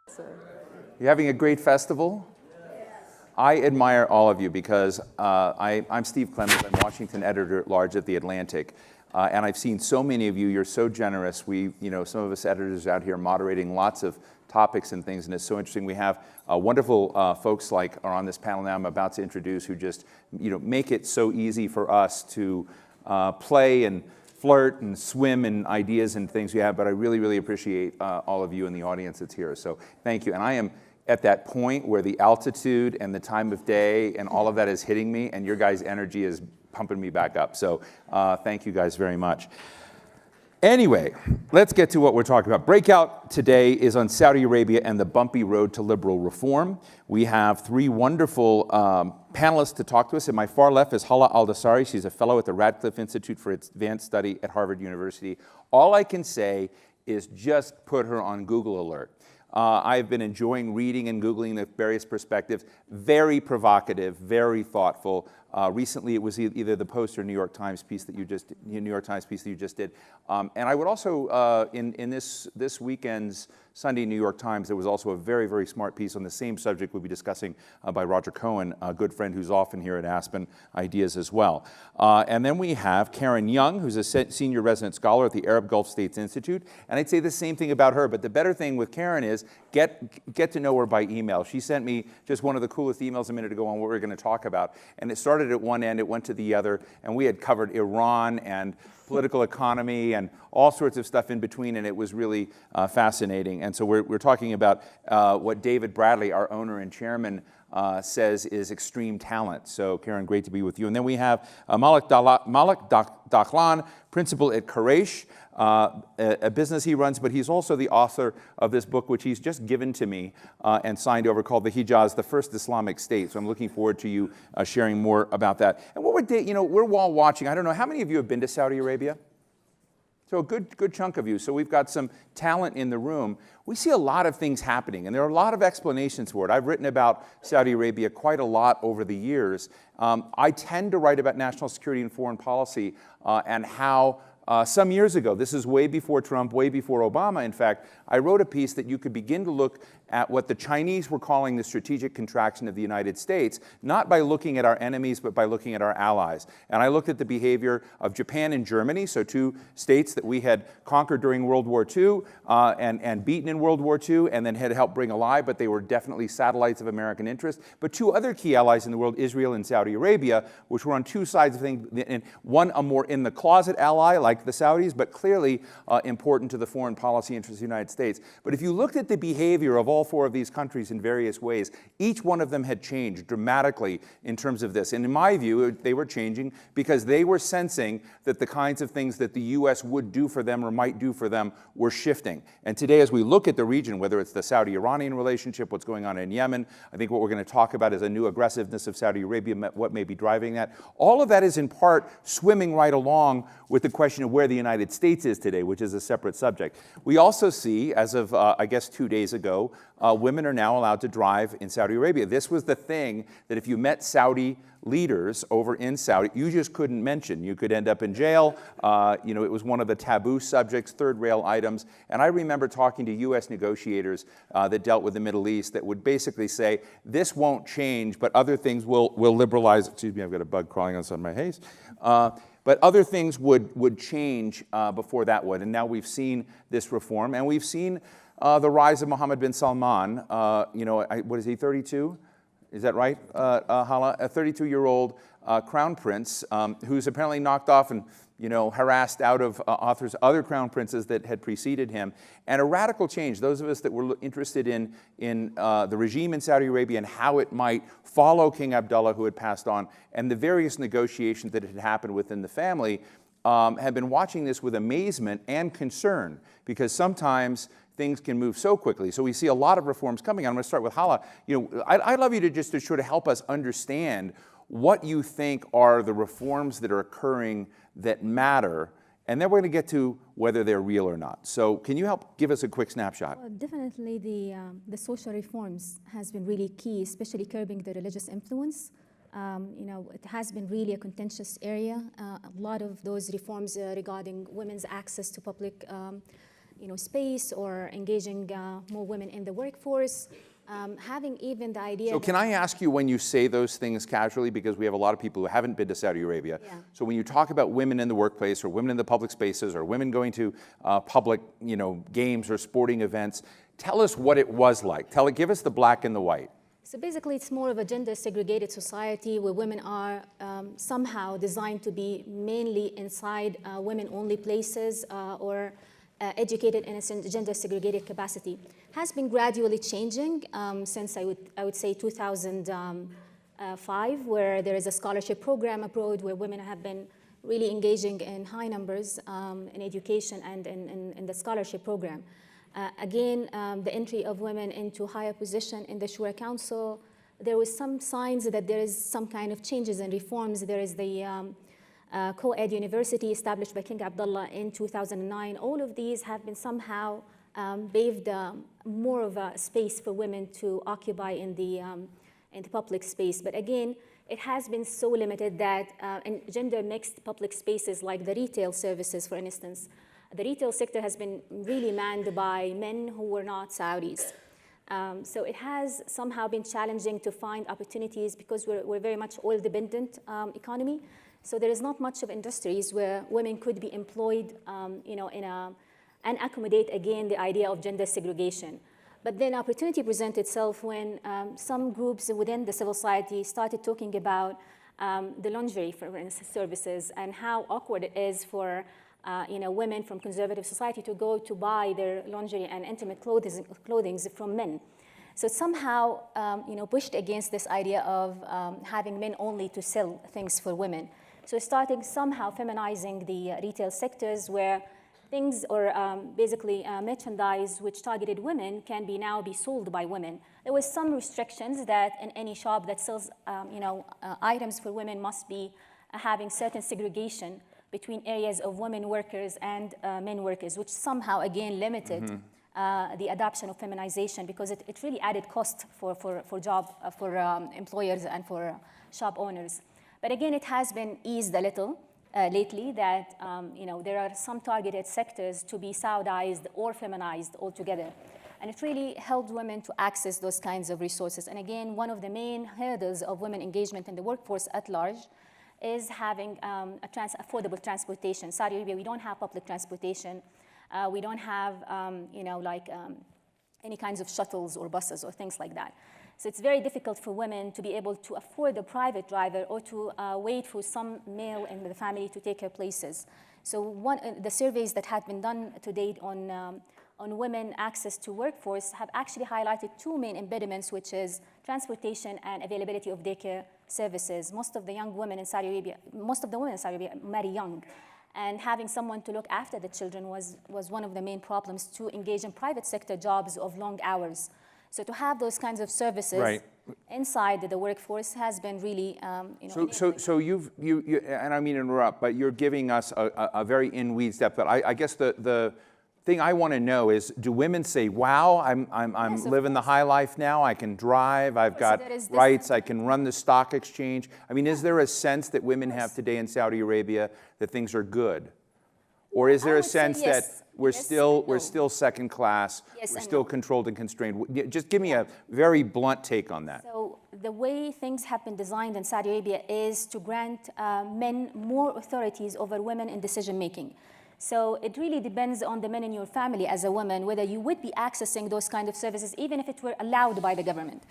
So. You're having a great festival? I admire all of you because I'm Steve Clemons. I'm Washington editor-at-large at The Atlantic. And I've seen so many of you. You're so generous. Some of us editors out here moderating lots of topics and things, and it's so interesting. We have wonderful folks like are on this panel now I'm about to introduce who just make it so easy for us to play and flirt and swim in ideas and things we have, but I really, really appreciate all of you in the audience that's here. So thank you. And I am at that point where the altitude and the time of day and all of that is hitting me, and your guys' energy is pumping me back up. So thank you guys very much. Anyway, let's get to what we're talking about. Breakout today is on Saudi Arabia and the bumpy road to liberal reform. We have three wonderful panelists to talk to us. At my far left is Hala Aldosari. She's a fellow at the Radcliffe Institute for Advanced Study at Harvard University. All I can say is just put her on Google Alert. I've been enjoying reading and Googling the various perspectives. Very provocative, very thoughtful. Recently, it was either the Post or New York Times piece that you just did. And I would also, in this weekend's Sunday New York Times, there was also a very, very smart piece on the same subject we'll be discussing by Roger Cohen, a good friend who's often here at Aspen Ideas as well. And then we have Karen Young, who's a senior resident scholar at the Arab Gulf States Institute. And I'd say the same thing about her, but the better thing with Karen is get to know her by email. She sent me just one of the coolest emails a minute ago on what we're going to talk about. And it started at one end, it went to the other, and we had covered Iran and political economy and all sorts of stuff in between, and it was really fascinating. And so we're talking about what David Bradley, our owner and chairman, says is extreme talent. So Karen, great to be with you. And then we have Malik Dahlan, principal at Quraysh, a business he runs, but he's also the author of this book, which he's just given to me and signed over, called The Hijaz, the First Islamic State. So I'm looking forward to you sharing more about that. And what would we're all watching. I don't know, how many of you have been to Saudi Arabia? So a good chunk of you. So we've got some talent in the room. We see a lot of things happening, and there are a lot of explanations for it. I've written about Saudi Arabia quite a lot over the years. I tend to write about national security and foreign policy and how some years ago, this is way before Trump, way before Obama, in fact, I wrote a piece that you could begin to look at what the Chinese were calling the strategic contraction of the United States, not by looking at our enemies, but by looking at our allies. And I looked at the behavior of Japan and Germany, so two states that we had conquered during World War II and beaten in World War II, and then had helped bring alive, but they were definitely satellites of American interest. But two other key allies in the world, Israel and Saudi Arabia, which were on two sides of things, and one a more in-the-closet ally, like the Saudis, but clearly important to the foreign policy interests of the United States. But if you looked at the behavior of all four of these countries in various ways, each one of them had changed dramatically in terms of this. And in my view, they were changing because they were sensing that the kinds of things that the U.S. would do for them or might do for them were shifting. And today, as we look at the region, whether it's the Saudi-Iranian relationship, what's going on in Yemen, I think what we're going to talk about is a new aggressiveness of Saudi Arabia, what may be driving that. All of that is in part swimming right along with the question of where the United States is today, which is a separate subject. We also see, as of, I guess, 2 days ago, women are now allowed to drive in Saudi Arabia. This was the thing that if you met Saudi leaders over in Saudi, you just couldn't mention. You could end up in jail. It was one of the taboo subjects, third rail items. And I remember talking to U.S. negotiators that dealt with the Middle East that would basically say, this won't change, but other things will liberalize. Excuse me, I've got a bug crawling on my haze. But other things would change before that would. And now we've seen this reform, and we've seen the rise of Mohammed bin Salman. What is he, 32? Is that right, Hala? A 32-year-old crown prince who's apparently knocked off and harassed out of other crown princes that had preceded him. And a radical change. Those of us that were interested in the regime in Saudi Arabia and how it might follow King Abdullah, who had passed on, and the various negotiations that had happened within the family, have been watching this with amazement and concern, because sometimes things can move so quickly. So we see a lot of reforms coming. I'm going to start with Hala. I'd love you to just sort of help us understand what you think are the reforms that are occurring that matter, and then we're going to get to whether they're real or not. So can you help give us a quick snapshot? Well, definitely the social reforms has been really key, especially curbing the religious influence. It has been really a contentious area. A lot of those reforms regarding women's access to public space or engaging more women in the workforce, having even the idea. So can I ask you, when you say those things casually, because we have a lot of people who haven't been to Saudi Arabia, so when you talk about women in the workplace or women in the public spaces or women going to public games or sporting events, tell us what it was like. Give us the black and the white. So basically, it's more of a gender-segregated society where women are somehow designed to be mainly inside women-only places or educated in a gender-segregated capacity. Has been gradually changing since I would say 2005, where there is a scholarship program abroad where women have been really engaging in high numbers in education and in the scholarship program. Again, the entry of women into higher position in the Shura Council, there was some signs that there is some kind of changes and reforms. There is the co-ed university established by King Abdullah in 2009. All of these have been somehow paved more of a space for women to occupy in the public space. But again, it has been so limited that in gender-mixed public spaces like the retail services, for instance, the retail sector has been really manned by men who were not Saudis. So it has somehow been challenging to find opportunities because we're very much oil-dependent economy. So there is not much of industries where women could be employed, and accommodate again the idea of gender segregation. But then opportunity presented itself when some groups within the civil society started talking about the lingerie, for instance, services and how awkward it is for women from conservative society to go to buy their lingerie and intimate clothing from men. So it somehow pushed against this idea of having men only to sell things for women. So starting somehow feminizing the retail sectors where things or basically merchandise which targeted women can now be sold by women. There was some restrictions that in any shop that sells items for women must be having certain segregation between areas of women workers and men workers, which somehow again limited the adoption of feminization because it really added cost for employers and for shop owners. But again, it has been eased a little lately that there are some targeted sectors to be Saudized or feminized altogether. And it really helped women to access those kinds of resources. And again, one of the main hurdles of women engagement in the workforce at large is having affordable transportation. Saudi Arabia, we don't have public transportation. We don't have, any kinds of shuttles or buses or things like that. So it's very difficult for women to be able to afford a private driver or to wait for some male in the family to take her places. So the surveys that had been done to date on women access to workforce have actually highlighted two main impediments, which is transportation and availability of daycare services. Most of the women in Saudi Arabia marry young. And having someone to look after the children was one of the main problems to engage in private sector jobs of long hours. So to have those kinds of services inside the workforce has been really, So you've and I mean to interrupt, but you're giving us a very in-weeds depth. But I guess the thing I want to know is, do women say, "Wow, I'm living the high life now. I can drive. I've got rights. I can run the stock exchange." I mean, is there a sense that women have today in Saudi Arabia that things are good, or is there a sense that we're still second class, we're still controlled and constrained? Just give me a very blunt take on that. So the way things have been designed in Saudi Arabia is to grant men more authorities over women in decision making. So it really depends on the men in your family as a woman whether you would be accessing those kind of services even if it were allowed by the government,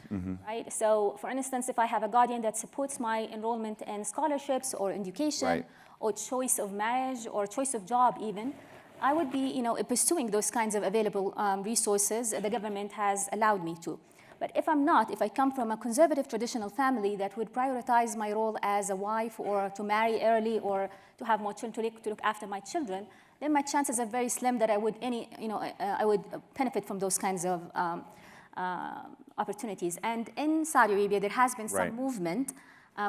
right? So for instance, if I have a guardian that supports my enrollment in scholarships or education or choice of marriage or choice of job even, I would be pursuing those kinds of available resources the government has allowed me to. But if I'm not, if I come from a conservative traditional family that would prioritize my role as a wife or to marry early or to have more children, to look after my children, then my chances are very slim that I would I would benefit from those kinds of opportunities. And in Saudi Arabia, there has been some movement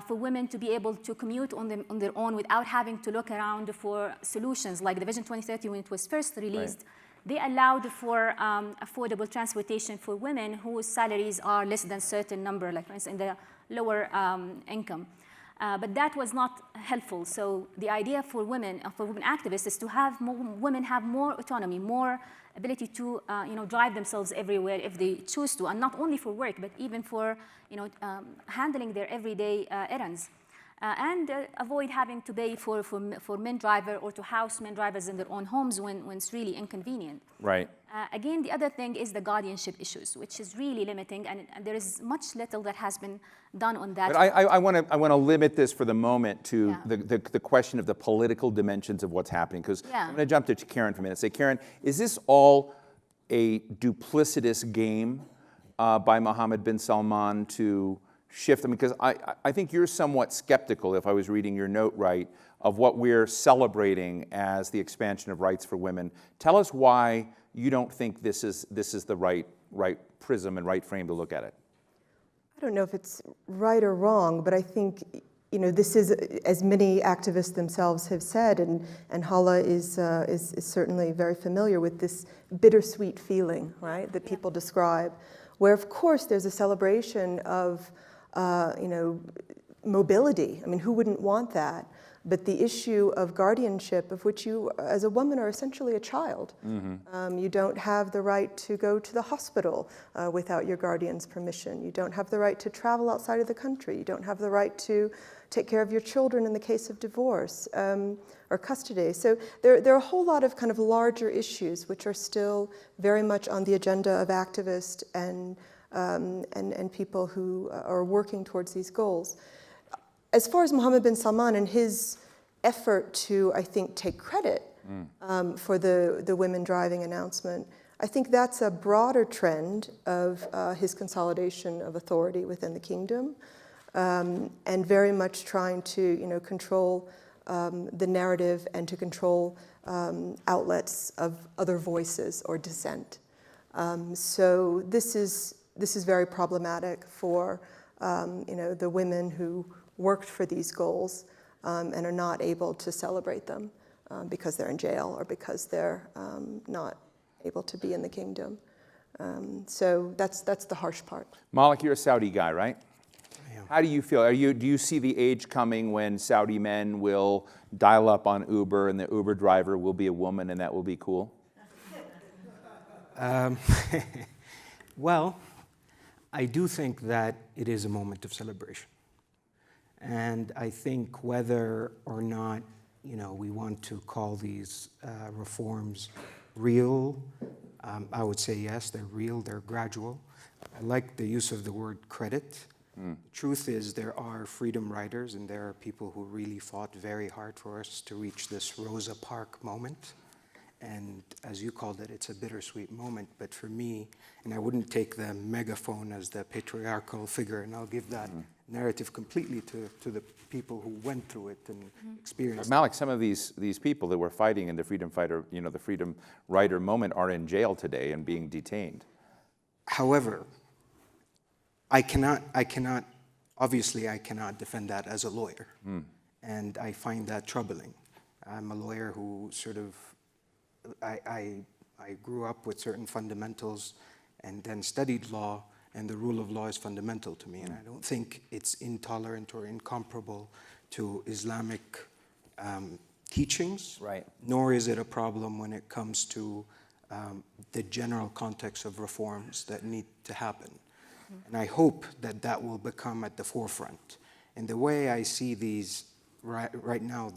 for women to be able to commute on their own without having to look around for solutions. Like the Vision 2030, when it was first released, they allowed for affordable transportation for women whose salaries are less than a certain number, like for instance, in the lower income. But that was not helpful. So the idea for women activists is to have women have more autonomy, more ability to drive themselves everywhere if they choose to, and not only for work, but even for handling their everyday errands. And avoid having to pay for men driver or to house men drivers in their own homes when it's really inconvenient. Right. Again, the other thing is the guardianship issues, which is really limiting, and there is much little that has been done on that. But I want to limit this for the moment to Yeah. the question of the political dimensions of what's happening, because Yeah. I'm going to jump to Karen for a minute. Say, Karen, is this all a duplicitous game by Mohammed bin Salman to shift them? Because I think you're somewhat skeptical, if I was reading your note right, of what we're celebrating as the expansion of rights for women. Tell us why you don't think this is the right prism and right frame to look at it. I don't know if it's right or wrong, but I think this is, as many activists themselves have said, and Hala is certainly very familiar with this bittersweet feeling, right, that people describe, where of course there's a celebration of mobility. I mean, who wouldn't want that? But the issue of guardianship, of which you, as a woman, are essentially a child. Mm-hmm. You don't have the right to go to the hospital without your guardian's permission. You don't have the right to travel outside of the country. You don't have the right to take care of your children in the case of divorce or custody. So there are a whole lot of kind of larger issues which are still very much on the agenda of activists and people who are working towards these goals. As far as Mohammed bin Salman and his effort to, I think, take credit for the women driving announcement, I think that's a broader trend of his consolidation of authority within the kingdom, and very much trying to, control the narrative and to control outlets of other voices or dissent. So this is very problematic for the women who worked for these goals and are not able to celebrate them because they're in jail or because they're not able to be in the kingdom. So that's the harsh part. Malik, you're a Saudi guy, right? I am. How do you feel? Do you see the age coming when Saudi men will dial up on Uber and the Uber driver will be a woman and that will be cool? Well, I do think that it is a moment of celebration. And I think whether or not, we want to call these reforms real, I would say yes, they're real, they're gradual. I like the use of the word credit. The truth is there are freedom riders and there are people who really fought very hard for us to reach this Rosa Parks moment. And as you called it, it's a bittersweet moment. But for me, and I wouldn't take the megaphone as the patriarchal figure, and I'll give that narrative completely to the people who went through it and experienced it. Malik, some of these people that were fighting in the freedom fighter, the freedom rider moment are in jail today and being detained. However, obviously I cannot defend that as a lawyer. And I find that troubling. I'm a lawyer who I grew up with certain fundamentals and then studied law, and the rule of law is fundamental to me. And I don't think it's intolerant or incomparable to Islamic teachings, Right. Nor is it a problem when it comes to the general context of reforms that need to happen. And I hope that that will become at the forefront. And the way I see these right now,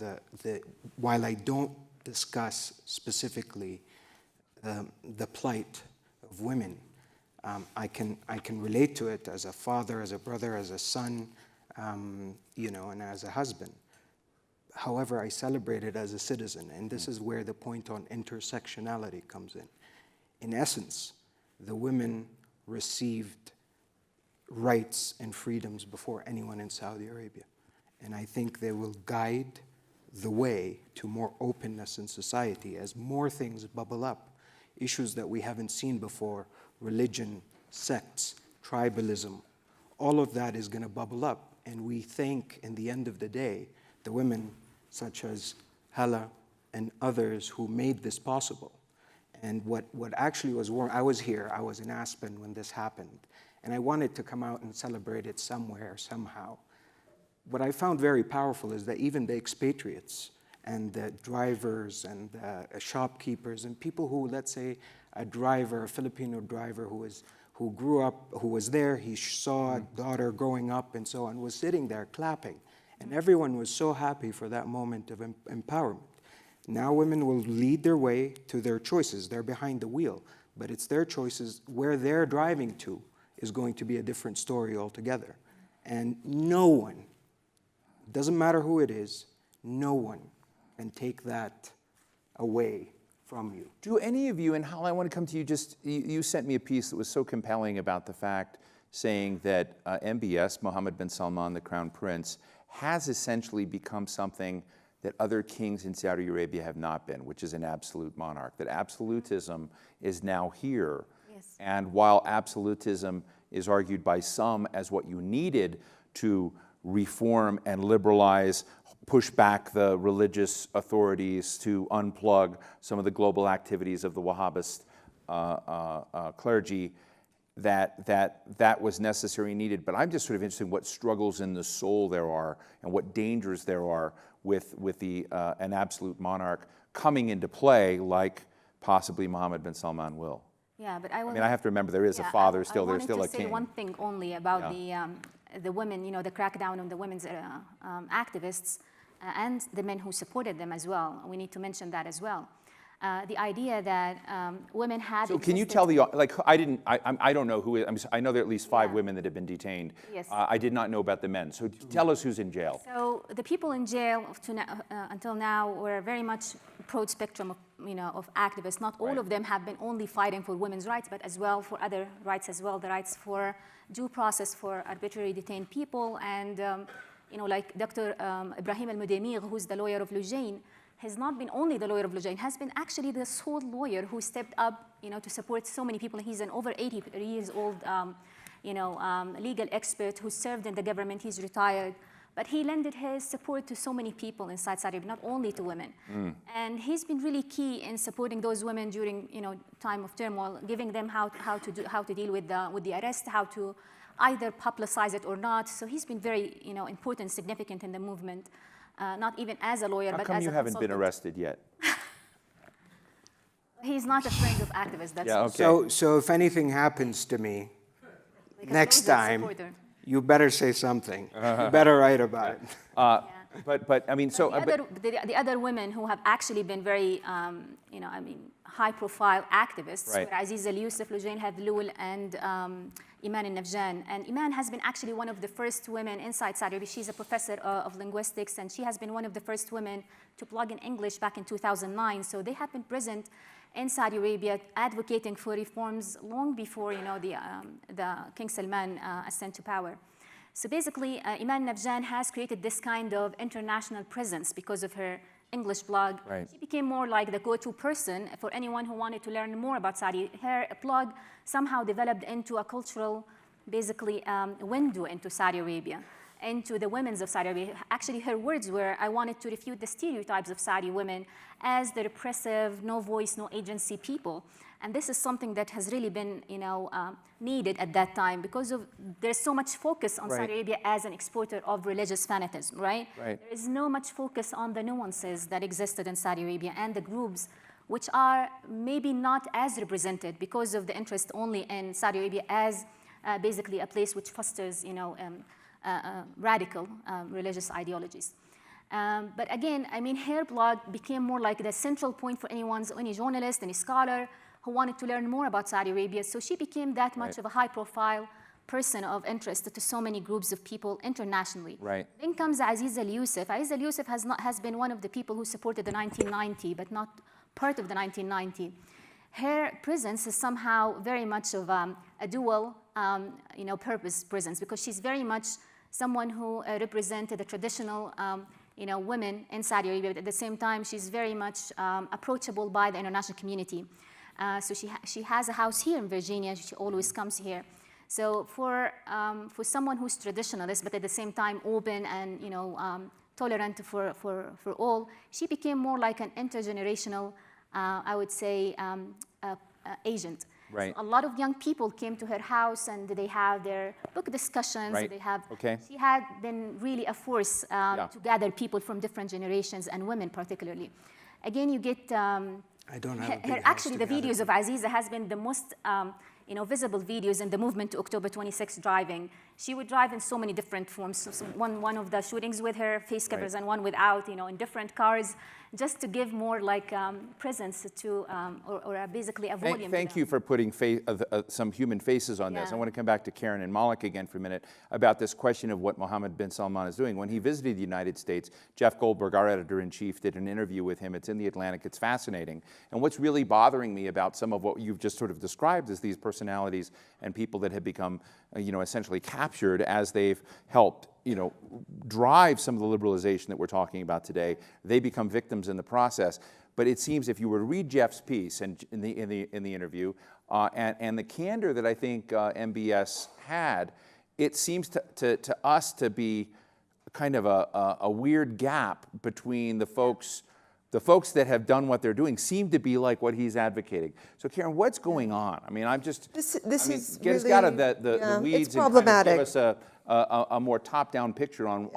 while I don't discuss specifically the plight of women, I can relate to it as a father, as a brother, as a son, and as a husband. However, I celebrate it as a citizen, and this is where the point on intersectionality comes in. In essence, the women received rights and freedoms before anyone in Saudi Arabia, and I think they will guide the way to more openness in society as more things bubble up. Issues that we haven't seen before, religion, sects, tribalism, all of that is going to bubble up. And we think, in the end of the day, the women such as Hala and others who made this possible. And what actually was warm, I was here, I was in Aspen when this happened, and I wanted to come out and celebrate it somewhere, somehow. what I found very powerful is that even the expatriates and the drivers and the shopkeepers and people who, let's say, a driver, a Filipino driver who grew up, who was there, he saw a daughter growing up and so on, was sitting there clapping. And everyone was so happy for that moment of empowerment. Now women will lead their way to their choices. They're behind the wheel, but it's their choices. Where they're driving to is going to be a different story altogether. And no one, doesn't matter who it is, no one can take that away from you. Do any of you, and Hala, I want to come to you, you sent me a piece that was so compelling about the fact, saying that MBS, Mohammed bin Salman, the Crown Prince, has essentially become something that other kings in Saudi Arabia have not been, which is an absolute monarch, that absolutism is now here. Yes. And while absolutism is argued by some as what you needed to reform and liberalize, push back the religious authorities to unplug some of the global activities of the Wahhabist clergy, that was necessary and needed. But I'm just sort of interested in what struggles in the soul there are and what dangers there are with an absolute monarch coming into play, like possibly Mohammed bin Salman will. Yeah, but I mean, I have to remember there is a father still, there's still a king. I wanted to say one thing only about the women, you know, the crackdown on the women's activists and the men who supported them as well. We need to mention that as well. The idea that women had. So can you tell like I don't know who I know there are at least 5 women that have been detained. Yes. I did not know about the men. So tell us who's in jail. So the people in jail until now were very much broad spectrum of activists. Not all of them have been only fighting for women's rights, but as well for other rights as well, the rights for due process for arbitrarily detained people. And like Dr. Ibrahim al-Mudemir, who's the lawyer of Lujain, has not been only the lawyer of Lujain, has been actually the sole lawyer who stepped up, to support so many people. He's an over 80 years old, legal expert who served in the government. He's retired, but he lended his support to so many people inside Saudi Arabia, not only to women. And he's been really key in supporting those women during, time of turmoil, giving them how to deal with the arrest, how to either publicize it or not. So he's been very, important, significant in the movement. Not even as a lawyer, but as a consultant. How come you haven't been arrested yet? He's not a friend of activists. That's okay. So if anything happens to me next time, you better say something. You better write about it. But I mean, so the other women who have actually been very, high-profile activists, were Aziz Al-Yusuf, Lujain Hadloul, and Iman al-Nafjan. And Iman has been actually one of the first women inside Saudi Arabia. She's a professor of linguistics, and she has been one of the first women to plug in English back in 2009. So they have been present in Saudi Arabia advocating for reforms long before, the King Salman ascent to power. So basically, Iman Nafjan has created this kind of international presence because of her English blog. She became more like the go-to person for anyone who wanted to learn more about Saudi. Her blog somehow developed into a cultural, basically, window into Saudi Arabia, into the women's of Saudi Arabia. Actually, her words were, I wanted to refute the stereotypes of Saudi women as the repressive, no voice, no agency people. And this is something that has really been, needed at that time because there's so much focus on Saudi Arabia as an exporter of religious fanatism, right? There is no much focus on the nuances that existed in Saudi Arabia and the groups which are maybe not as represented because of the interest only in Saudi Arabia as basically a place which fosters, radical religious ideologies. But again, her blog became more like the central point for any journalist, any scholar who wanted to learn more about Saudi Arabia. So she became that much of a high-profile person of interest to so many groups of people internationally. Then comes Aziz Al-Yusuf. Aziz Al-Yusuf has been one of the people who supported the 1990, but not part of the 1990. Her presence is somehow very much of a dual, purpose presence because she's very much someone who represented the traditional, women in Saudi Arabia. But at the same time, she's very much approachable by the international community. So she has a house here in Virginia. She always comes here. So for someone who's traditionalist, but at the same time open and tolerant for all, she became more like an intergenerational, I would say, agent. Right. So a lot of young people came to her house and they have their book discussions. Right. They have, Okay. She had been really a force Yeah. to gather people from different generations and women particularly. Again, you get I don't have a big house actually to the gather videos of Aziza has been the most visible videos in the movement to October 26 driving. She would drive in so many different forms. So one of the shootings with her face covers Right. and one without, in different cars, just to give more like presence to, or basically a volume. Thank you for putting some human faces on this. Yeah. I want to come back to Karen and Malik again for a minute about this question of what Mohammed bin Salman is doing. When he visited the United States, Jeff Goldberg, our editor-in-chief, did an interview with him. It's in The Atlantic. It's fascinating. And what's really bothering me about some of what you've just sort of described is these personalities and people that have become, essentially captured as they've helped drive some of the liberalization that we're talking about today. They become victims in the process. But it seems if you were to read Jeff's piece and in the interview, and the candor that I think MBS had, it seems to us to be kind of a weird gap between the folks that have done what they're doing seem to be like what he's advocating. So Karen, what's going on? I mean, I'm just, This is get us really, out of the yeah, weeds it's and problematic. kind of give us a more top-down picture on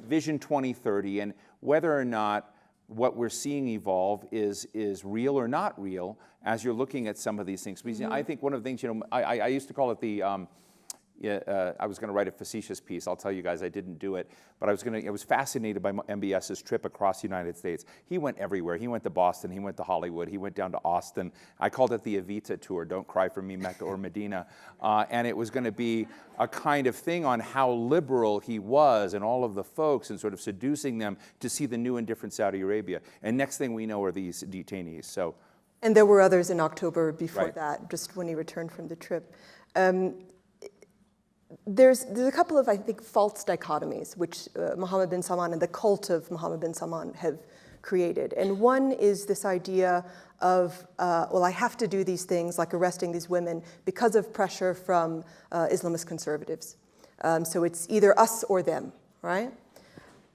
Vision 2030 and whether or not what we're seeing evolve is real or not real as you're looking at some of these things. Because I think one of the things, I used to call it the, I was going to write a facetious piece. I'll tell you guys I didn't do it, but I was fascinated by MBS's trip across the United States. He went everywhere. He went to Boston. He went to Hollywood. He went down to Austin. I called it the Evita tour, Don't Cry for Me, Mecca or Medina. And it was going to be a kind of thing on how liberal he was and all of the folks and sort of seducing them to see the new and different Saudi Arabia. And next thing we know are these detainees. So, and there were others in October before Right. that, just when he returned from the trip. There's a couple of, I think, false dichotomies which Mohammed bin Salman and the cult of Mohammed bin Salman have created. And one is this idea of, well, I have to do these things like arresting these women because of pressure from Islamist conservatives. So it's either us or them, right?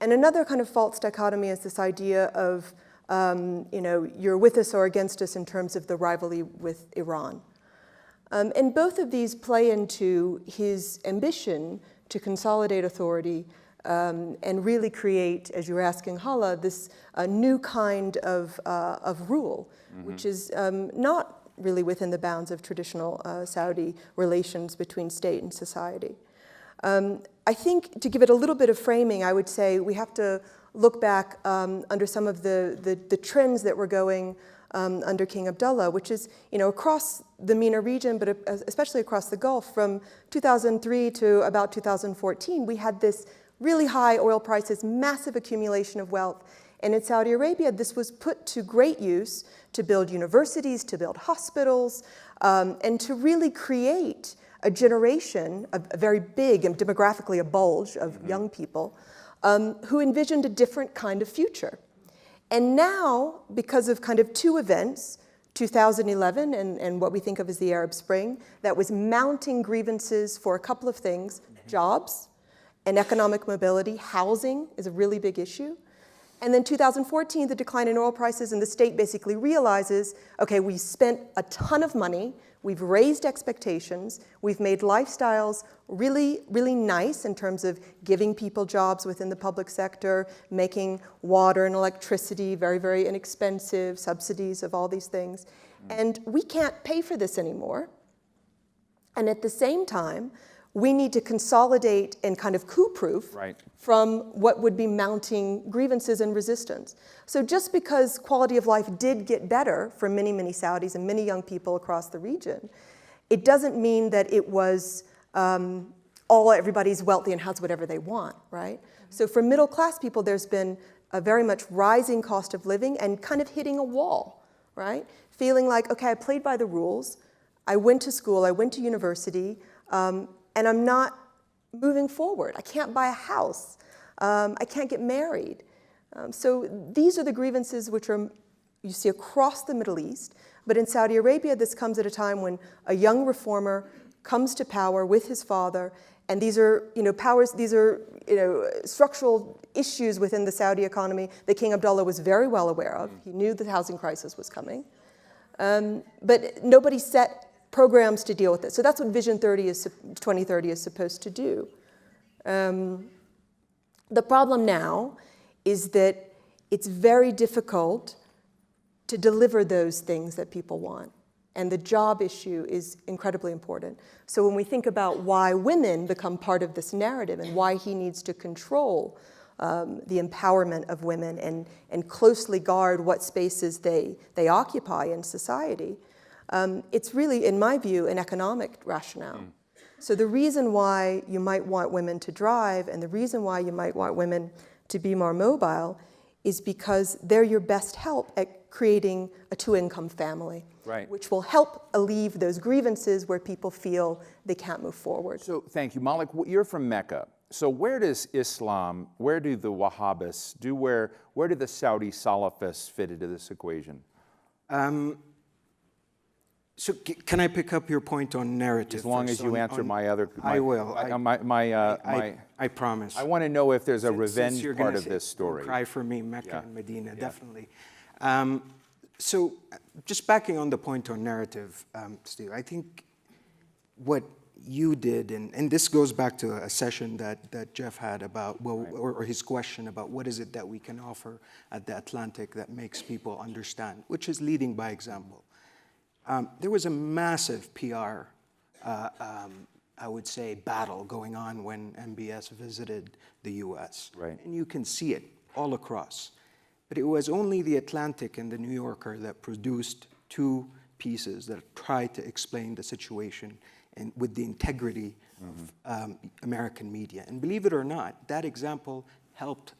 And another kind of false dichotomy is this idea of, you're with us or against us in terms of the rivalry with Iran. And both of these play into his ambition to consolidate authority and really create, as you were asking Hala, this new kind of rule, which is not really within the bounds of traditional Saudi relations between state and society. I think to give it a little bit of framing, I would say we have to look back under some of the trends that were going under King Abdullah, which is, across the MENA region, but especially across the Gulf, from 2003 to about 2014, we had this really high oil prices, massive accumulation of wealth. And in Saudi Arabia, this was put to great use to build universities, to build hospitals, and to really create a generation, a very big and demographically a bulge of young people, who envisioned a different kind of future. And now, because of kind of two events, 2011 and what we think of as the Arab Spring, that was mounting grievances for a couple of things: jobs and economic mobility. Housing is a really big issue. And then 2014, the decline in oil prices, and the state basically realizes, okay, we spent a ton of money, we've raised expectations, we've made lifestyles really, really nice in terms of giving people jobs within the public sector, making water and electricity very, very inexpensive, subsidies of all these things. And we can't pay for this anymore. And at the same time, we need to consolidate and kind of coup-proof from what would be mounting grievances and resistance. So just because quality of life did get better for many, many Saudis and many young people across the region, it doesn't mean that it was everybody's wealthy and has whatever they want, right? So for middle class people, there's been a very much rising cost of living and kind of hitting a wall, right? Feeling like, okay, I played by the rules, I went to school, I went to university, and I'm not moving forward. I can't buy a house. I can't get married. So these are the grievances which you see across the Middle East. But in Saudi Arabia, this comes at a time when a young reformer comes to power with his father, and these are, structural issues within the Saudi economy that King Abdullah was very well aware of. He knew the housing crisis was coming. But nobody set programs to deal with it. So that's what Vision 2030 is supposed to do. The problem now is that it's very difficult to deliver those things that people want. And the job issue is incredibly important. So when we think about why women become part of this narrative and why he needs to control the empowerment of women and closely guard what spaces they occupy in society, it's really, in my view, an economic rationale. So the reason why you might want women to drive and the reason why you might want women to be more mobile is because they're your best help at creating a two-income family, which will help alleviate those grievances where people feel they can't move forward. So thank you. Malik, you're from Mecca. So where does Islam, where do the Wahhabists, where do the Saudi Salafists fit into this equation? So can I pick up your point on narrative? As long as you answer my other... I will. I promise. I want to know if there's a revenge part of this story. Cry for me, Mecca and Medina, definitely. So just backing on the point on narrative, Steve, I think what you did, and this goes back to a session that Jeff had about, or his question about what is it that we can offer at the Atlantic that makes people understand, which is leading by example. There was a massive PR, I would say, battle going on when MBS visited the US. And you can see it all across. But it was only the Atlantic and the New Yorker that produced two pieces that tried to explain the situation and with the integrity of American media. And believe it or not, that example helped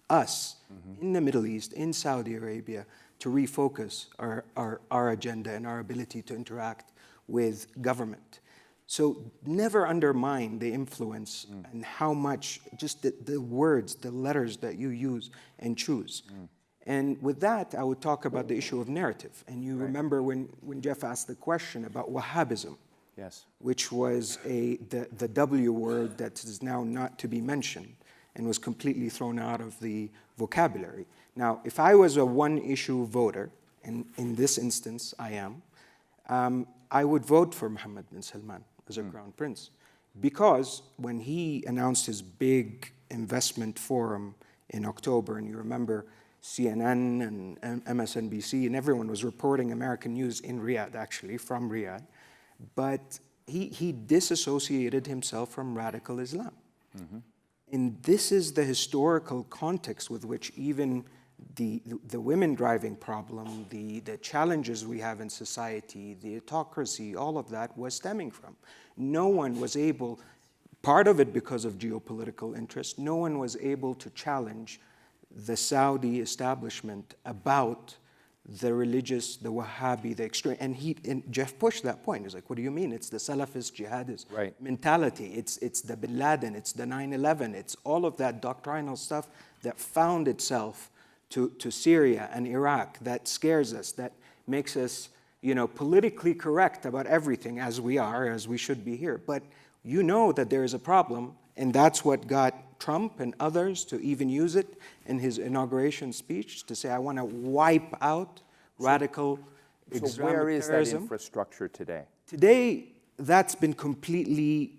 us in the Middle East, in Saudi Arabia, to refocus our agenda and our ability to interact with government. So never undermine the influence and how much, just the words, the letters that you use and choose. And with that, I would talk about the issue of narrative. And you remember when Jeff asked the question about Wahhabism, which was the W word that is now not to be mentioned and was completely thrown out of the vocabulary. Now, if I was a one-issue voter, and in this instance I am, I would vote for Mohammed bin Salman as a crown prince, because when he announced his big investment forum in October, and you remember CNN and MSNBC, and everyone was reporting American news in Riyadh, actually, from Riyadh, but he disassociated himself from radical Islam. And this is the historical context with which even the women driving problem, the challenges we have in society, the autocracy, all of that was stemming from. No one was able, part of it because of geopolitical interest, no one was able to challenge the Saudi establishment about the religious, the Wahhabi, the extreme, and Jeff pushed that point. He's like, what do you mean? It's the Salafist jihadist mentality. It's the Bin Laden, it's the 9/11, it's all of that doctrinal stuff that found itself to Syria and Iraq that scares us, that makes us, politically correct about everything as we are, as we should be here. But you know that there is a problem, and that's what got Trump and others to even use it in his inauguration speech to say, I want to wipe out radical Islamic So where is terrorism. that infrastructure today? Today, that's been completely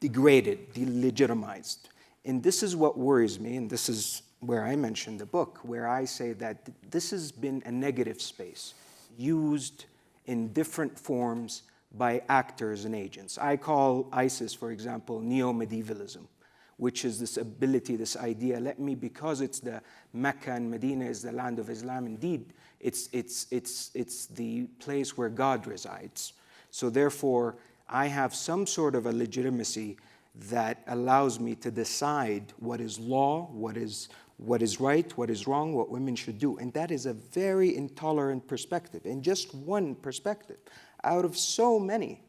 degraded, delegitimized. And this is what worries me, and this is where I mentioned the book, where I say that this has been a negative space used in different forms by actors and agents. I call ISIS, for example, neo-medievalism, which is this ability, this idea, because it's the Mecca and Medina is the land of Islam, indeed, it's the place where God resides. So therefore, I have some sort of a legitimacy that allows me to decide what is law, what is right, what is wrong, what women should do. And that is a very intolerant perspective, and just one perspective out of so many.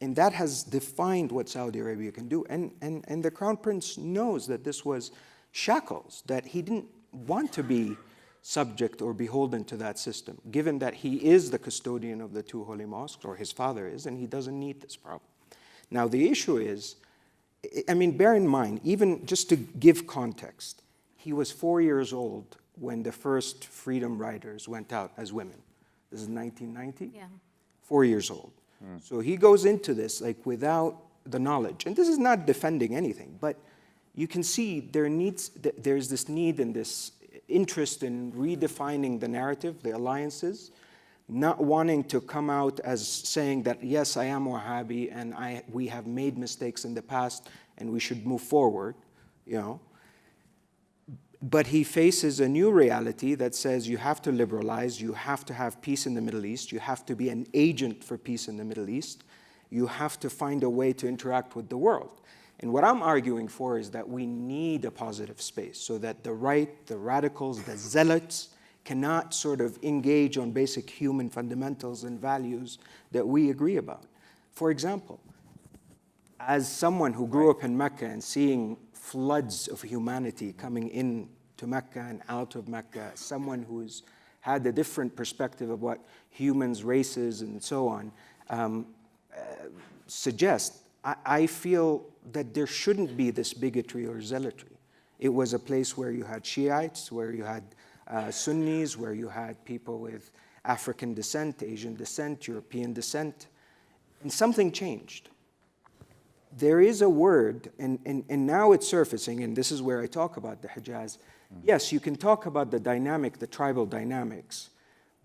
And that has defined what Saudi Arabia can do. And the Crown Prince knows that this was shackles, that he didn't want to be subject or beholden to that system, given that he is the custodian of the two holy mosques, or his father is, and he doesn't need this problem. Now, the issue is, bear in mind, even just to give context, he was 4 years old when the first freedom riders went out as women. This is 1990? Yeah. 4 years old. So he goes into this like without the knowledge. And this is not defending anything, but you can see there's this need and this interest in redefining the narrative, the alliances, not wanting to come out as saying that, yes, I am Wahhabi and we have made mistakes in the past and we should move forward, you know. But he faces a new reality that says you have to liberalize, you have to have peace in the Middle East, you have to be an agent for peace in the Middle East, you have to find a way to interact with the world. And what I'm arguing for is that we need a positive space so that the right, the radicals, the zealots cannot sort of engage on basic human fundamentals and values that we agree about. For example, as someone who grew up in Mecca and seeing floods of humanity coming in to Mecca and out of Mecca, someone who's had a different perspective of what humans, races, and so on suggest, I feel that there shouldn't be this bigotry or zealotry. It was a place where you had Shiites, where you had Sunnis, where you had people with African descent, Asian descent, European descent, and something changed. There is a word, and now it's surfacing, and this is where I talk about the Hijaz. Yes, you can talk about the dynamic, the tribal dynamics,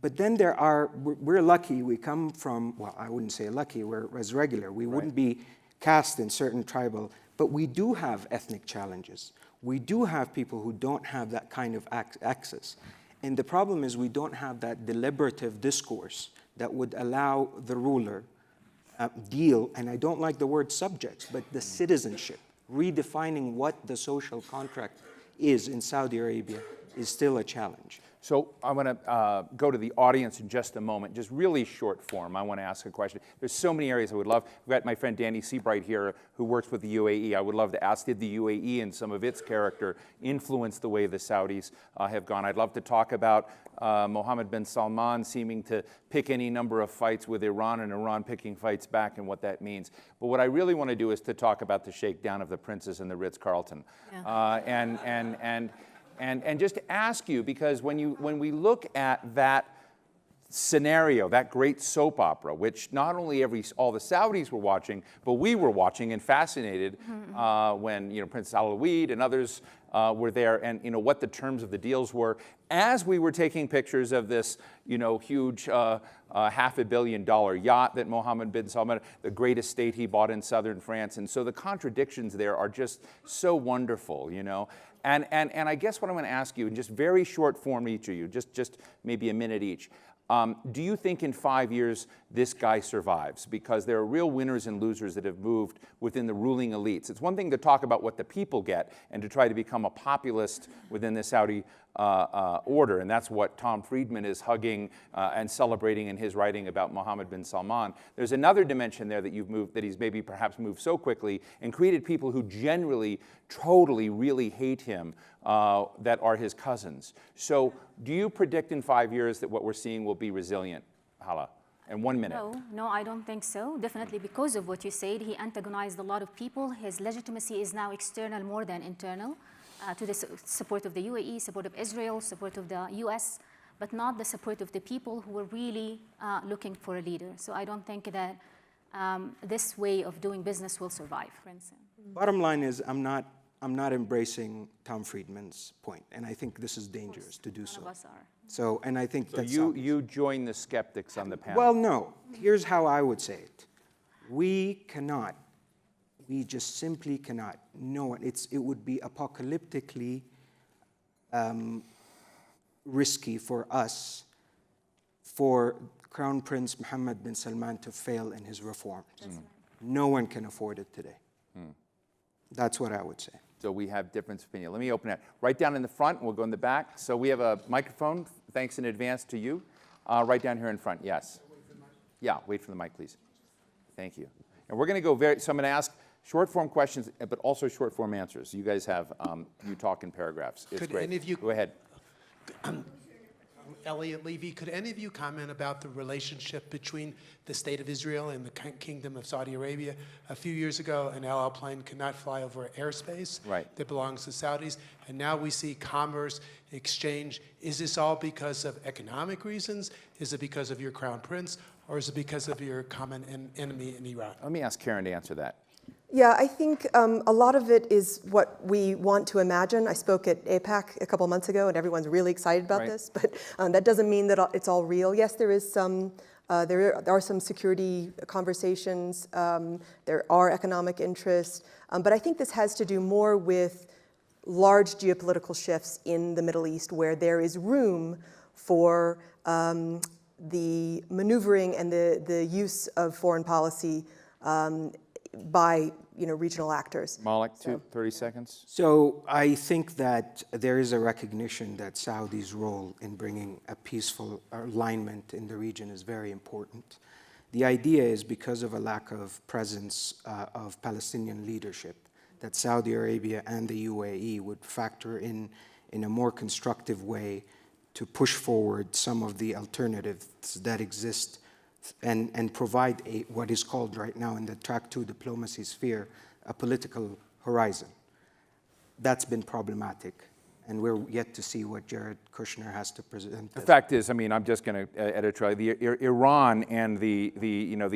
but then we're lucky, we come from, well, I wouldn't say lucky, we're as regular. We wouldn't be cast in certain tribal, but we do have ethnic challenges. We do have people who don't have that kind of access. And the problem is we don't have that deliberative discourse that would allow the ruler deal, and I don't like the word subjects, but the citizenship, redefining what the social contract is in Saudi Arabia is still a challenge. So I want to go to the audience in just a moment, just really short form. I want to ask a question. There's so many areas I would love. We've got my friend Danny Seabright here who works with the UAE. I would love to ask, did the UAE and some of its character influence the way the Saudis have gone? I'd love to talk about Mohammed bin Salman seeming to pick any number of fights with Iran and Iran picking fights back and what that means. But what I really want to do is to talk about the shakedown of the Princess and the Ritz-Carlton. Yeah. And just to ask you, because when we look at that scenario, that great soap opera, which not only all the Saudis were watching, but we were watching and fascinated when Prince Alawid and others were there, and what the terms of the deals were, as we were taking pictures of this huge $500 million yacht that Mohammed bin Salman, the great estate he bought in southern France, and so the contradictions there are just so wonderful, And I guess what I'm going to ask you, in just very short form, each of you, just maybe a minute each, do you think in 5 years this guy survives? Because there are real winners and losers that have moved within the ruling elites. It's one thing to talk about what the people get and to try to become a populist within the Saudi order, and that's what Tom Friedman is hugging and celebrating in his writing about Mohammed bin Salman. There's another dimension there that he's maybe perhaps moved so quickly and created people who generally, totally, really hate him that are his cousins. So do you predict in 5 years that what we're seeing will be resilient, Hala? In 1 minute. No, I don't think so. Definitely because of what you said, he antagonized a lot of people. His legitimacy is now external more than internal. To the support of the UAE, support of Israel, support of the US, but not the support of the people who were really looking for a leader. So I don't think that this way of doing business will survive, for instance. Bottom line is I'm not embracing Tom Friedman's point, and I think this is dangerous to do so. None of us are. So, and I think that's you join the skeptics on the panel. Well, no. Here's how I would say it. We just simply cannot. No, it would be apocalyptically risky for us, for Crown Prince Mohammed bin Salman to fail in his reforms. No one can afford it today. That's what I would say. So we have different opinion. Let me open it right down in the front, and we'll go in the back. So we have a microphone, thanks in advance to you. Right down here in front, yes. Yeah, wait for the mic, please. Thank you. And we're going to go so I'm going to ask short form questions, but also short form answers. You guys have, you talk in paragraphs. It's great. Any of you, go ahead. Elliot Levy. Could any of you comment about the relationship between the State of Israel and the Kingdom of Saudi Arabia? A few years ago, an El Al plane could not fly over airspace that belongs to Saudis, and now we see commerce, exchange. Is this all because of economic reasons? Is it because of your crown prince? Or is it because of your common enemy in Iran? Let me ask Karen to answer that. Yeah, I think a lot of it is what we want to imagine. I spoke at APAC a couple months ago, and everyone's really excited about this, but that doesn't mean that it's all real. Yes, there is some, there are some security conversations, there are economic interests, but I think this has to do more with large geopolitical shifts in the Middle East where there is room for the maneuvering and the use of foreign policy by regional actors. Malik, 30 seconds. So I think that there is a recognition that Saudi's role in bringing a peaceful alignment in the region is very important. The idea is because of a lack of presence of Palestinian leadership, that Saudi Arabia and the UAE would factor in a more constructive way to push forward some of the alternatives that exist and provide what is called right now in the track 2 diplomacy sphere, a political horizon. That's been problematic, and we're yet to see what Jared Kushner has to present. The fact is, I mean, I'm just going to editorialize. Iran and the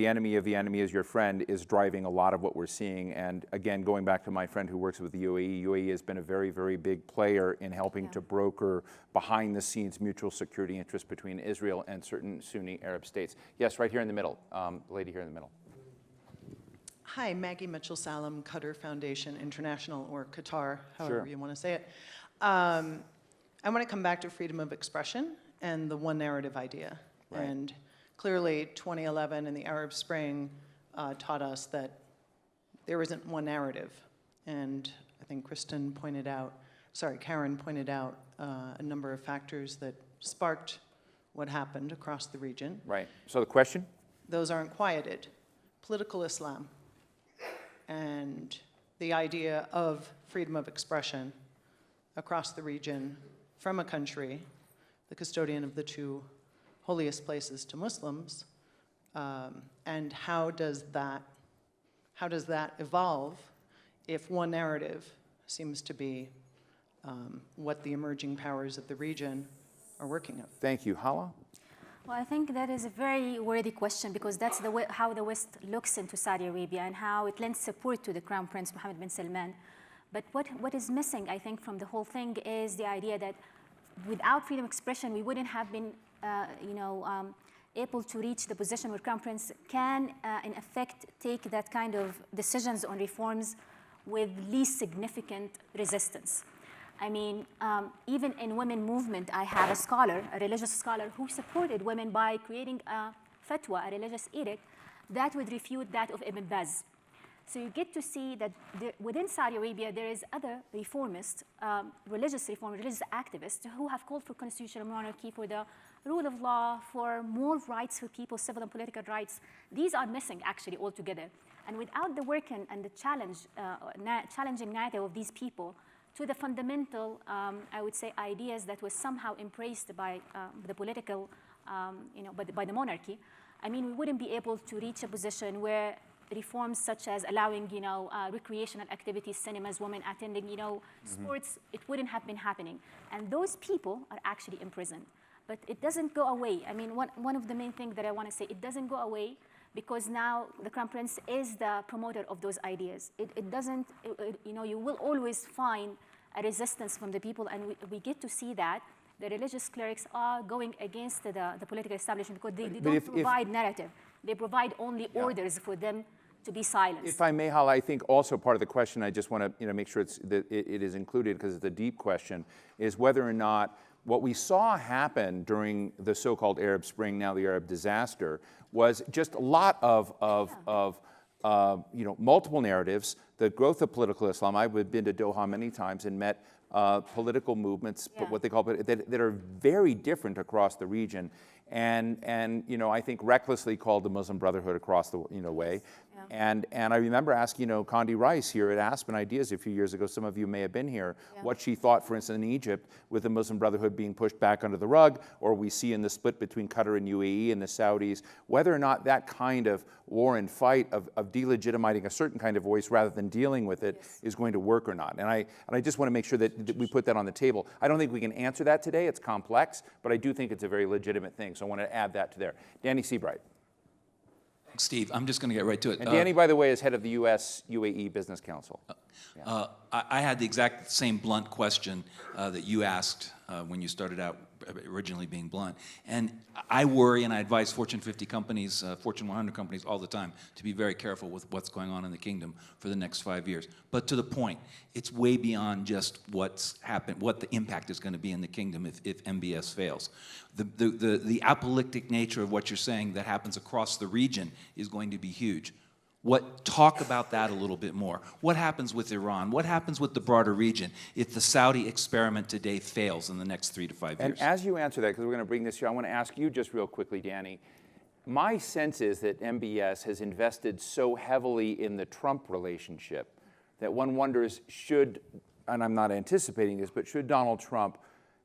enemy of the enemy is your friend is driving a lot of what we're seeing. And again, going back to my friend who works with the UAE, UAE has been a very, very big player in helping to broker behind the scenes mutual security interests between Israel and certain Sunni Arab states. Yes, right here in the middle, lady here in the middle. Hi, Maggie Mitchell-Salem, Qatar Foundation International, or Qatar, however you want to say it. I want to come back to freedom of expression and the one narrative idea. And clearly 2011 and the Arab Spring taught us that there isn't one narrative. And I think Karen pointed out a number of factors that sparked what happened across the region. Right. So the question? Those aren't quieted. Political Islam and the idea of freedom of expression across the region from a country, the custodian of the two holiest places to Muslims, and how does that evolve if one narrative seems to be what the emerging powers of the region are working on? Thank you. Hala? Well, I think that is a very worthy question because that's the way, how the West looks into Saudi Arabia and how it lends support to the Crown Prince Mohammed bin Salman. But what is missing, I think, from the whole thing is the idea that without freedom of expression, we wouldn't have been, able to reach the position where Crown Prince can, in effect, take that kind of decisions on reforms with least significant resistance. I mean, even in women movement, I have a scholar, a religious scholar, who supported women by creating a fatwa, a religious edict, that would refute that of Ibn Baz. So you get to see that within Saudi Arabia, there is other reformists, religious activists who have called for constitutional monarchy, for the rule of law, for more rights for people, civil and political rights. These are missing actually altogether. And without the work and the challenging narrative of these people to the fundamental, I would say, ideas that was somehow embraced by the political, by the monarchy, I mean, we wouldn't be able to reach a position where reforms such as allowing, recreational activities, cinemas, women attending, sports, it wouldn't have been happening. And those people are actually imprisoned. But it doesn't go away. I mean, one of the main things that I want to say, it doesn't go away because now the Crown Prince is the promoter of those ideas. It doesn't, you will always find a resistance from the people, and we get to see that the religious clerics are going against the political establishment because they don't provide narrative. They provide only orders for them to be silenced. If I may, Hala, I think also part of the question, I just want to make sure that it is included because it's a deep question, is whether or not what we saw happen during the so-called Arab Spring, now the Arab disaster, was just a lot of multiple narratives, the growth of political Islam. I've been to Doha many times and met political movements, what they call that are very different across the region. and you know, I think recklessly called the Muslim Brotherhood across the way. And I remember asking, Condi Rice here at Aspen Ideas a few years ago, some of you may have been here, what she thought, for instance, in Egypt, with the Muslim Brotherhood being pushed back under the rug, or we see in the split between Qatar and UAE and the Saudis, whether or not that kind of war and fight of delegitimizing a certain kind of voice rather than dealing with it is going to work or not. And I just want to make sure that we put that on the table. I don't think we can answer that today. It's complex, but I do think it's a very legitimate thing. So I want to add that to there. Danny Seabright. Thanks, Steve. I'm just going to get right to it. And Danny, by the way, is head of the U.S.-UAE Business Council. I had the exact same blunt question that you asked when you started out, originally being blunt. And I worry, and I advise Fortune 50 companies, Fortune 100 companies all the time to be very careful with what's going on in the kingdom for the next 5 years. But to the point, it's way beyond just what's happened, what the impact is going to be in the kingdom if MBS fails. The apocalyptic nature of what you're saying that happens across the region is going to be huge. Talk about that a little bit more. What happens with Iran? What happens with the broader region if the Saudi experiment today fails in the next 3 to 5 years? And as you answer that, because we're going to bring this here, I want to ask you just real quickly, Danny. My sense is that MBS has invested so heavily in the Trump relationship that one wonders should, and I'm not anticipating this, but should Donald Trump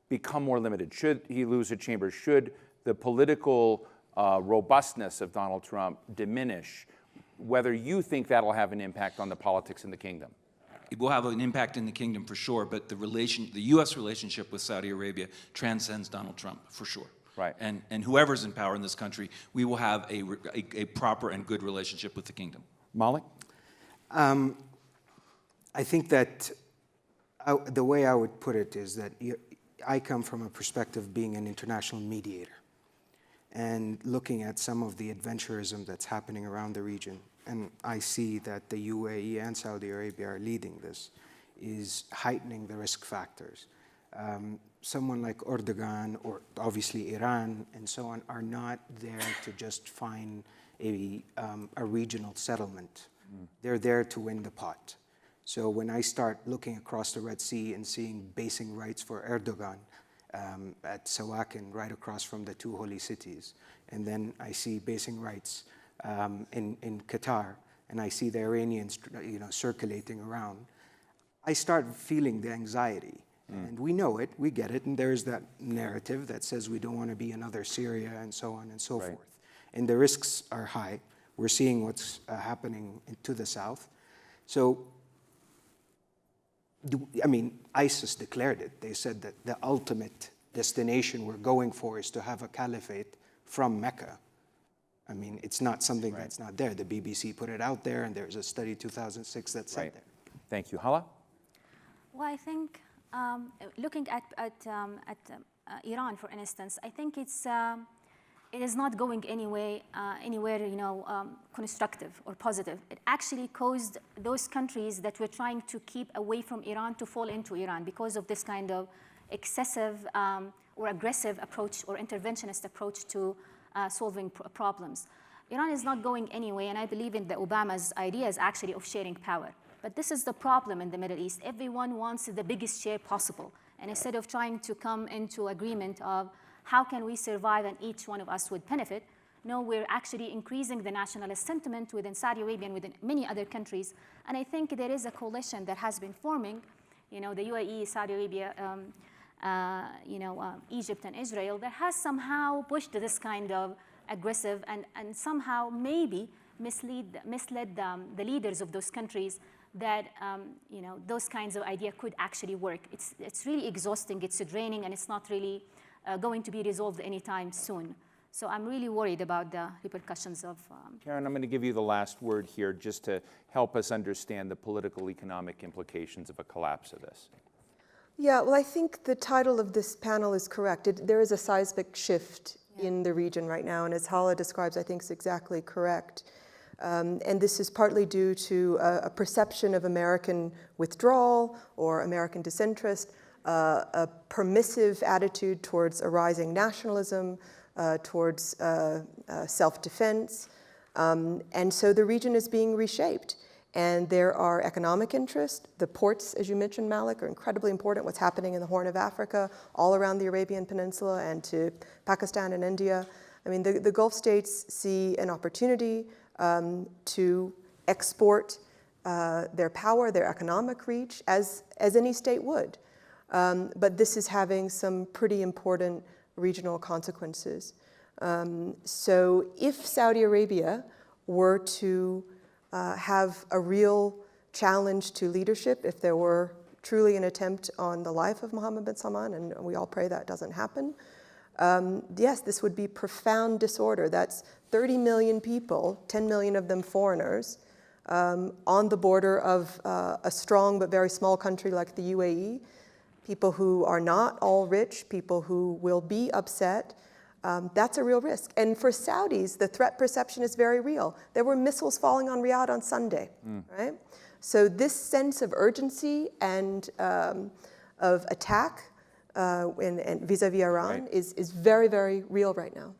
become more limited? Should he lose a chamber? Should the political robustness of Donald Trump diminish? Whether you think that'll have an impact on the politics in the kingdom. It will have an impact in the kingdom for sure, but the U.S. relationship with Saudi Arabia transcends Donald Trump for sure. Right. And whoever's in power in this country, we will have a proper and good relationship with the kingdom. Malik? I think that the way I would put it is that I come from a perspective of being an international mediator and looking at some of the adventurism that's happening around the region. And I see that the UAE and Saudi Arabia are leading this, is heightening the risk factors. Someone like Erdogan or obviously Iran and so on are not there to just find a regional settlement. They're there to win the pot. So when I start looking across the Red Sea and seeing basing rights for Erdogan, at Sawakin, right across from the two holy cities. And then I see basing rights in Qatar, and I see the Iranians circulating around. I start feeling the anxiety. And we know it, we get it, and there's that narrative that says we don't want to be another Syria and so on and so forth. And the risks are high. We're seeing what's happening to the south. So ISIS declared it. They said that the ultimate destination we're going for is to have a caliphate from Mecca. I mean, it's not something that's not there. The BBC put it out there, and there's a study 2006 that said there. Thank you. Hala? Well, I think looking at Iran, for instance, I think it is not going anywhere constructive or positive. It actually caused those countries that were trying to keep away from Iran to fall into Iran because of this kind of excessive or aggressive approach or interventionist approach to solving problems. Iran is not going anywhere, and I believe in Obama's ideas actually of sharing power. But this is the problem in the Middle East. Everyone wants the biggest share possible. And instead of trying to come into agreement of how can we survive and each one of us would benefit, no, we're actually increasing the nationalist sentiment within Saudi Arabia and within many other countries. And I think there is a coalition that has been forming, the UAE, Saudi Arabia, Egypt and Israel, that has somehow pushed this kind of aggressive and somehow maybe misled the leaders of those countries that those kinds of ideas could actually work. It's really exhausting, it's draining, and it's not really going to be resolved anytime soon. So I'm really worried about the repercussions of... Karen, I'm going to give you the last word here just to help us understand the political economic implications of a collapse of this. Yeah, well, I think the title of this panel is correct. There is a seismic shift in the region right now, and as Hala describes, I think it's exactly correct. And this is partly due to a perception of American withdrawal or American disinterest, a permissive attitude towards a rising nationalism, towards self-defense. And so the region is being reshaped. And there are economic interests. The ports, as you mentioned, Malik, are incredibly important. What's happening in the Horn of Africa, all around the Arabian Peninsula and to Pakistan and India. I mean, the Gulf states see an opportunity to export their power, their economic reach, as any state would. But this is having some pretty important regional consequences. So if Saudi Arabia were to have a real challenge to leadership, if there were truly an attempt on the life of Mohammed bin Salman, and we all pray that doesn't happen, yes, this would be profound disorder. That's 30 million people, 10 million of them foreigners, on the border of a strong but very small country like the UAE, people who are not all rich, people who will be upset. That's a real risk. And for Saudis, the threat perception is very real. There were missiles falling on Riyadh on Sunday, right? So this sense of urgency and of attack and vis-a-vis Iran is very, very real right now.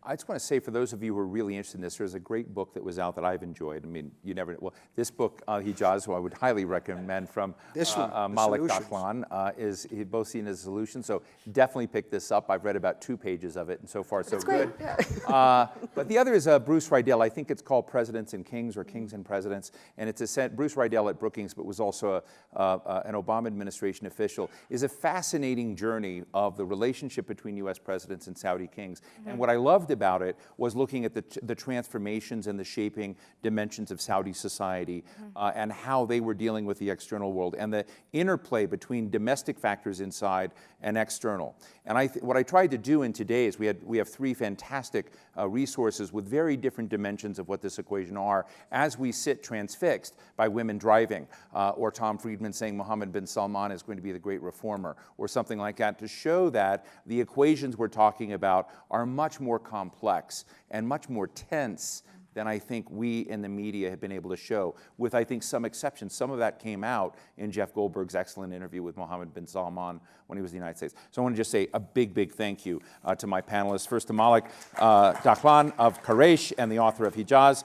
I just want to say, for those of you who are really interested in this, there's a great book that was out that I've enjoyed. I mean, you never, well, this book, Hijaz, who I would highly recommend, from Malik Dahlan, is both seen as a solution. So definitely pick this up. I've read about 2 pages of it, and so far, so good. Yeah. But the other is Bruce Riedel. I think it's called Presidents and Kings, or Kings and Presidents. And it's Bruce Riedel at Brookings, but was also an Obama administration official, is a fascinating journey of the relationship between U.S. presidents and Saudi kings. And what I loved about it was looking at the transformations and the shaping dimensions of Saudi society, and how they were dealing with the external world, and the interplay between domestic factors inside and external. And what I tried to do in today's, we have 3 fantastic resources with very different dimensions of what this equation are, as we sit transfixed by women driving, or Tom Friedman saying Mohammed bin Salman is going to be the great reformer, or something like that, to show that the equations we're talking about are much more complex and much more tense than I think we in the media have been able to show, with, I think, some exceptions. Some of that came out in Jeff Goldberg's excellent interview with Mohammed bin Salman when he was in the United States. So I want to just say a big, big thank you to my panelists. First to Malik Dahlan of Quraysh and the author of Hijaz,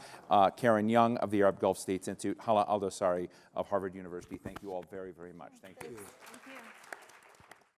Karen Young of the Arab Gulf States Institute, Hala Aldosari of Harvard University. Thank you all very, very much. Thank you.